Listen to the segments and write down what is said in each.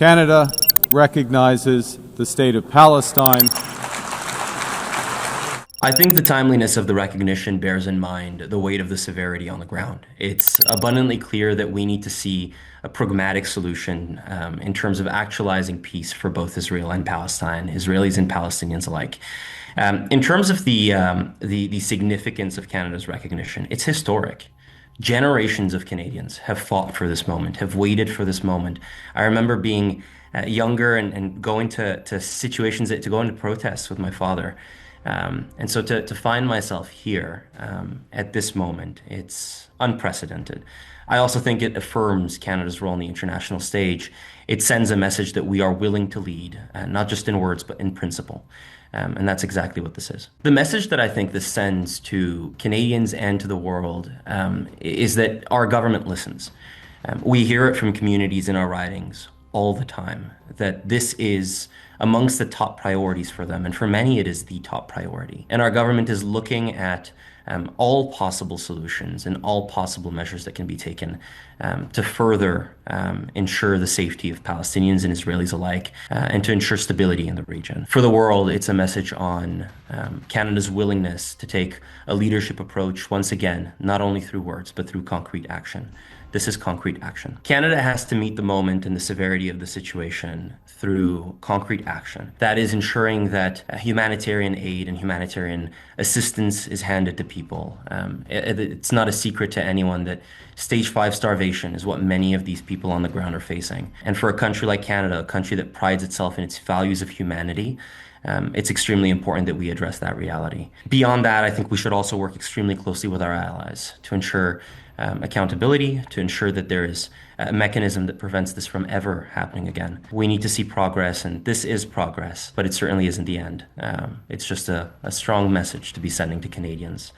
Canada recognizes the state of Palestine. I think the timeliness of the recognition bears in mind the weight of the severity on the ground. It's abundantly clear that we need to see a pragmatic solution in terms of actualizing peace for both Israel and Palestine, Israelis and Palestinians alike. In terms of the significance of Canada's recognition, it's historic. Generations of Canadians have fought for this moment, have waited for this moment. I remember being younger and going to situations, to go into protests with my father. And so to find myself here at this moment, it's unprecedented. I also think it affirms Canada's role on the international stage. It sends a message that we are willing to lead, not just in words, but in principle. And that's exactly what this is. The message that I think this sends to Canadians and to the world is that our government listens. We hear it from communities in our ridings all the time, that this is amongst the top priorities for them. And for many, it is the top priority. And our government is looking at all possible solutions and all possible measures that can be taken to further ensure the safety of Palestinians and Israelis alike and to ensure stability in the region. For the world, it's a message on Canada's willingness to take a leadership approach, once again, not only through words, but through concrete action. This is concrete action. Canada has to meet the moment and the severity of the situation through concrete action. That is ensuring that humanitarian aid and humanitarian assistance is handed to people. It's not a secret to anyone that stage 5 starvation is what many of these people on the ground are facing. And for a country like Canada, a country that prides itself in its values of humanity, it's extremely important that we address that reality. Beyond that, I think we should also work extremely closely with our allies to ensure accountability, to ensure that there is a mechanism that prevents this from ever happening again. We need to see progress, and this is progress, but it certainly isn't the end. It's just a strong message to be sending to Canadians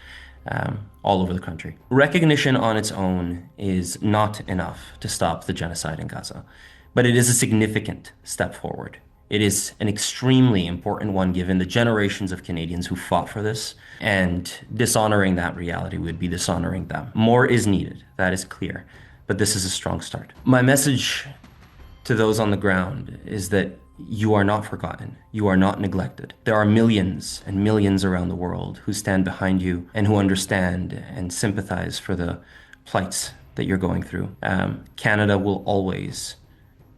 all over the country. Recognition on its own is not enough to stop the genocide in Gaza, but it is a significant step forward. It is an extremely important one given the generations of Canadians who fought for this, and dishonoring that reality would be dishonoring them. More is needed, that is clear, but this is a strong start. My message to those on the ground is that you are not forgotten, you are not neglected. There are millions and millions around the world who stand behind you and who understand and sympathize for the plights that you're going through. Canada will always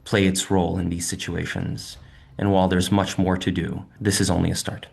play its role in these situations. And while there's much more to do, this is only a start.